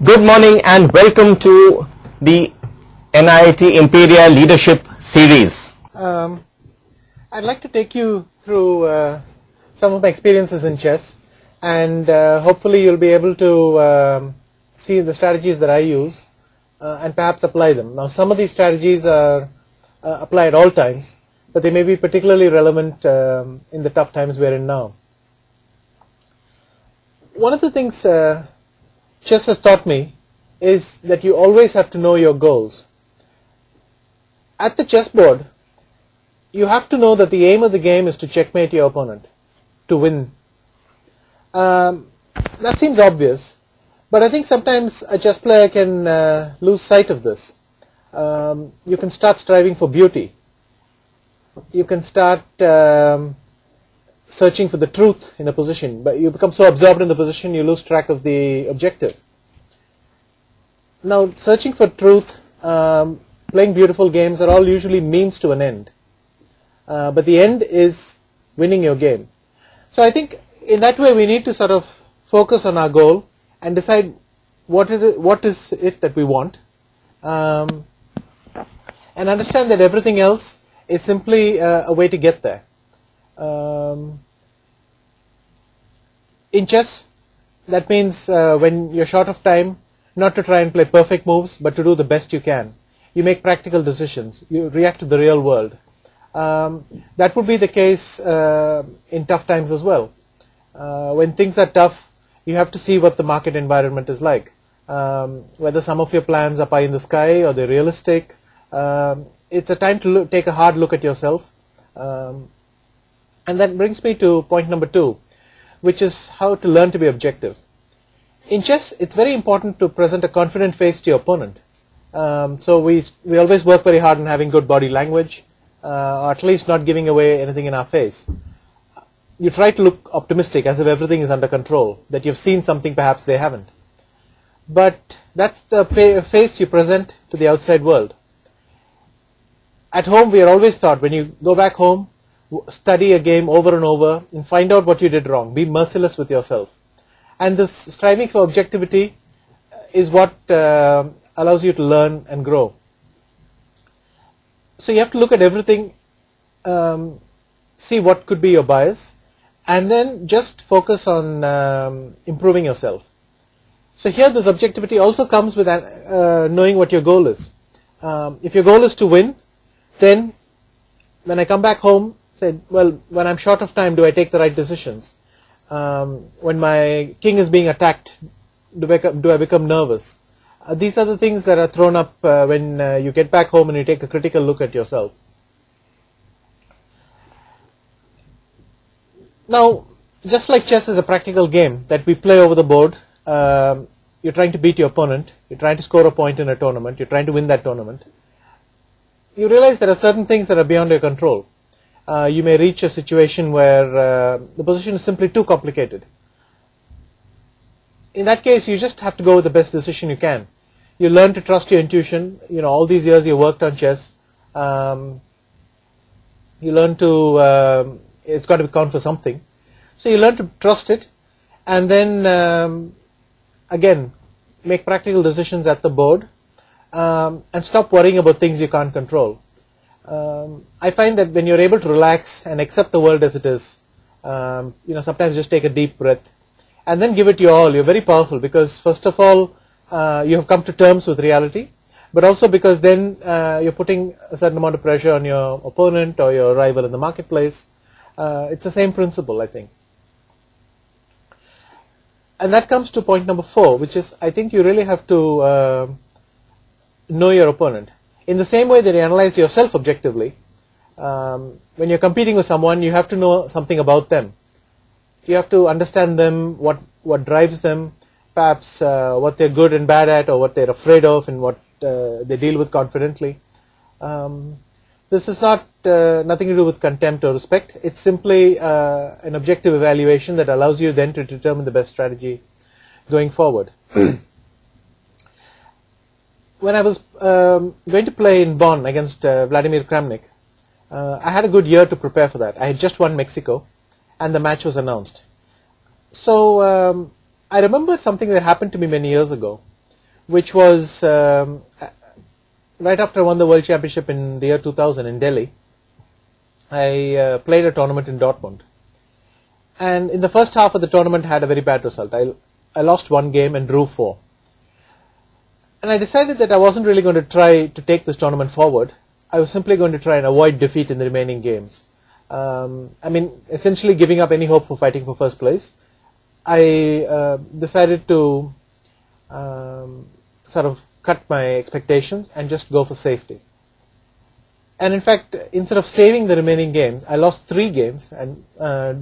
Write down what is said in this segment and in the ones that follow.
Good morning and welcome to the NIIT Imperial Leadership Series. I'd like to take you through some of my experiences in chess, and hopefully you'll be able to see the strategies that I use and perhaps apply them. Now, some of these strategies are apply at all times, but they may be particularly relevant in the tough times we're in now. One of the things chess has taught me is that you always have to know your goals. At the chessboard, you have to know that the aim of the game is to checkmate your opponent, to win. That seems obvious, but I think sometimes a chess player can lose sight of this. You can start striving for beauty. You can start searching for the truth in a position, but you become so absorbed in the position you lose track of the objective. Now, searching for truth, playing beautiful games are all usually means to an end. But the end is winning your game. So I think in that way we need to sort of focus on our goal and decide what is it that we want, and understand that everything else is simply a way to get there. In chess, that means when you're short of time, not to try and play perfect moves, but to do the best you can. You make practical decisions. You react to the real world. That would be the case in tough times as well. When things are tough, you have to see what the market environment is like. Whether some of your plans are pie in the sky or they're realistic. It's a time to take a hard look at yourself. And that brings me to point number 2, which is how to learn to be objective. In chess, it's very important to present a confident face to your opponent. So we always work very hard on having good body language, or at least not giving away anything in our face. You try to look optimistic, as if everything is under control, that you've seen something perhaps they haven't. But that's the face you present to the outside world. At home, we are always taught, when you go back home, study a game over and over and find out what you did wrong. Be merciless with yourself. And this striving for objectivity is what allows you to learn and grow. So you have to look at everything, see what could be your bias, and then just focus on improving yourself. So here this objectivity also comes with knowing what your goal is. If your goal is to win, then when I come back home, say, well, when I'm short of time, do I take the right decisions? When my king is being attacked, do I become nervous? These are the things that are thrown up when you get back home and you take a critical look at yourself. Now, just like chess is a practical game that we play over the board, you're trying to beat your opponent, you're trying to score a point in a tournament, you're trying to win that tournament. You realize there are certain things that are beyond your control. You may reach a situation where the position is simply too complicated. In that case, you just have to go with the best decision you can. You learn to trust your intuition. You know, all these years you worked on chess. You learn to, it's got to count for something. So you learn to trust it, and then again, make practical decisions at the board, and stop worrying about things you can't control. I find that when you're able to relax and accept the world as it is, sometimes just take a deep breath and then give it your all. You're very powerful because, first of all, you have come to terms with reality, but also because then you're putting a certain amount of pressure on your opponent or your rival in the marketplace. It's the same principle, I think. And that comes to point number 4, which is, I think you really have to know your opponent. In the same way that you analyze yourself objectively, when you're competing with someone, you have to know something about them. You have to understand them, what drives them, perhaps what they're good and bad at, or what they're afraid of, and what they deal with confidently. This is not nothing to do with contempt or respect. It's simply an objective evaluation that allows you then to determine the best strategy going forward. When I was going to play in Bonn against Vladimir Kramnik, I had a good year to prepare for that. I had just won Mexico, and the match was announced. So I remembered something that happened to me many years ago. which was right after I won the World Championship in the year 2000 in Delhi. I played a tournament in Dortmund. And in the first half of the tournament, I had a very bad result. I lost one game and drew 4. And I decided that I wasn't really going to try to take this tournament forward. I was simply going to try and avoid defeat in the remaining games. Essentially giving up any hope for fighting for first place. I decided to sort of cut my expectations and just go for safety. And in fact, instead of saving the remaining games, I lost 3 games and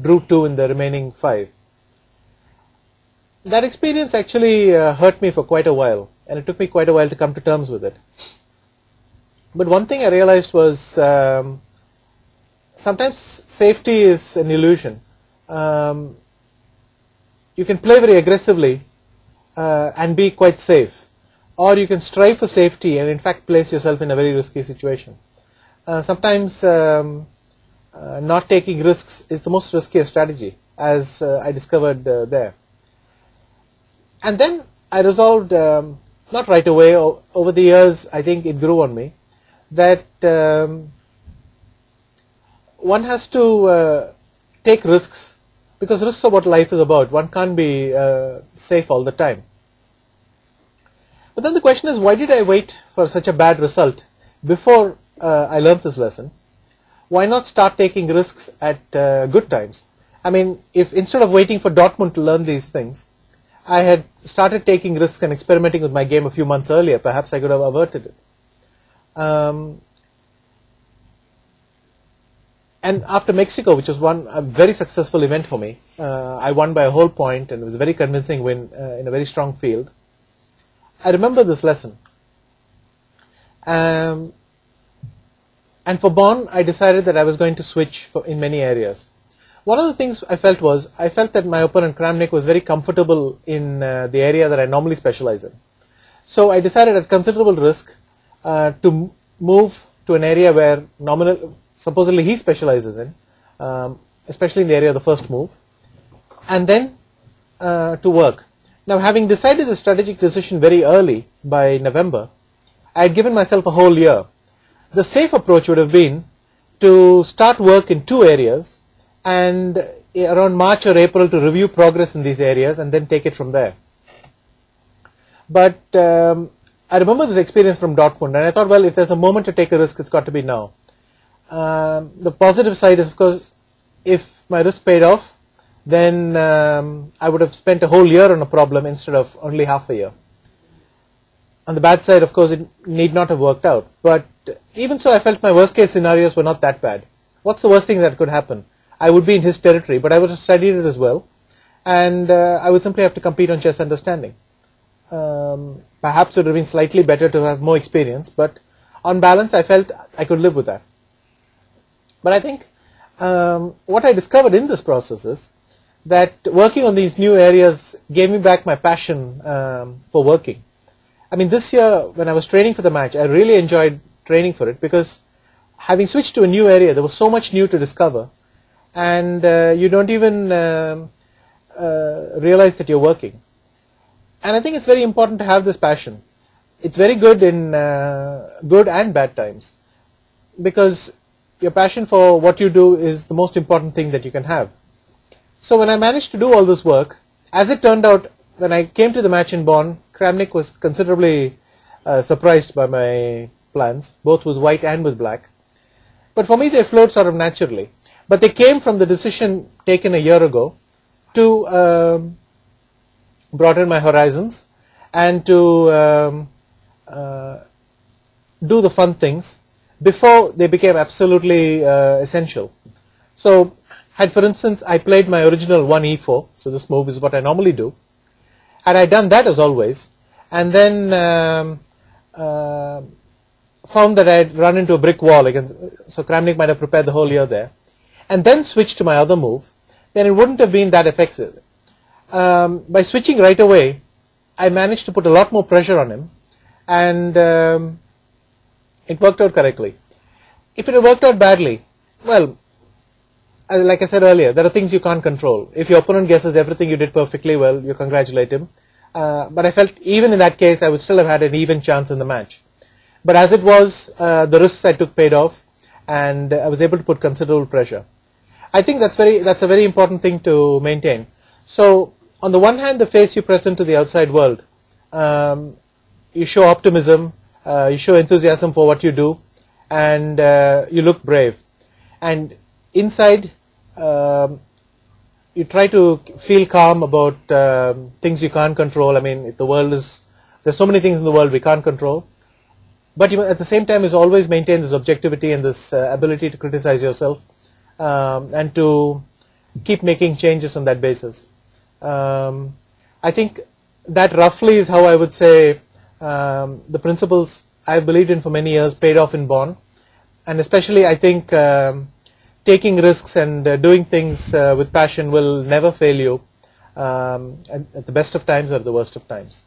drew 2 in the remaining 5. That experience actually hurt me for quite a while, and it took me quite a while to come to terms with it. But one thing I realized was sometimes safety is an illusion. You can play very aggressively and be quite safe, or you can strive for safety and in fact place yourself in a very risky situation. Sometimes not taking risks is the most riskiest strategy, as I discovered there. And then I resolved, not right away, over the years I think it grew on me, that one has to take risks, because risks are what life is about. One can't be safe all the time. But then the question is, why did I wait for such a bad result before I learned this lesson? Why not start taking risks at good times? I mean, if instead of waiting for Dortmund to learn these things, I had started taking risks and experimenting with my game a few months earlier, perhaps I could have averted it. And after Mexico, which was a very successful event for me, I won by a whole point, and it was a very convincing win in a very strong field. I remember this lesson. And for Bonn, I decided that I was going to switch in many areas. One of the things I felt that my opponent Kramnik was very comfortable in the area that I normally specialize in. So I decided at considerable risk to move to an area where supposedly he specializes in, especially in the area of the first move, and then to work. Now, having decided the strategic decision very early, by November, I had given myself a whole year. The safe approach would have been to start work in 2 areas and around March or April to review progress in these areas and then take it from there. But I remember this experience from Dortmund, and I thought, well, if there's a moment to take a risk, it's got to be now. The positive side is, of course, if my risk paid off, then I would have spent a whole year on a problem instead of only half a year. On the bad side, of course, it need not have worked out. But even so, I felt my worst case scenarios were not that bad. What's the worst thing that could happen? I would be in his territory, but I would have studied it as well, and I would simply have to compete on chess understanding. Perhaps it would have been slightly better to have more experience, but on balance, I felt I could live with that. But I think what I discovered in this process is that working on these new areas gave me back my passion for working. I mean, this year when I was training for the match, I really enjoyed training for it, because having switched to a new area, there was so much new to discover, and you don't even realize that you're working. And I think it's very important to have this passion. It's very good in good and bad times, because your passion for what you do is the most important thing that you can have. So when I managed to do all this work, as it turned out, when I came to the match in Bonn, Kramnik was considerably surprised by my plans, both with white and with black. But for me, they flowed sort of naturally. But they came from the decision taken a year ago to broaden my horizons and to do the fun things before they became absolutely essential. So, had, for instance, I played my original 1e4, so this move is what I normally do, had I done that as always, and then found that I had run into a brick wall against, so Kramnik might have prepared the whole year there, and then switched to my other move, then it wouldn't have been that effective. By switching right away, I managed to put a lot more pressure on him, and it worked out correctly. If it had worked out badly, well, like I said earlier, there are things you can't control. If your opponent guesses everything you did perfectly well, you congratulate him. but I felt even in that case I would still have had an even chance in the match. But as it was, the risks I took paid off, and I was able to put considerable pressure. I think that's a very important thing to maintain. So on the one hand, the face you present to the outside world, you show optimism, you show enthusiasm for what you do, and you look brave. And inside, you try to feel calm about things you can't control. I mean, if the world there's so many things in the world we can't control. But you, at the same time, is always maintain this objectivity and this ability to criticize yourself and to keep making changes on that basis. I think that roughly is how I would say the principles I've believed in for many years paid off in Bonn. And especially I think taking risks and doing things with passion will never fail you at the best of times or the worst of times.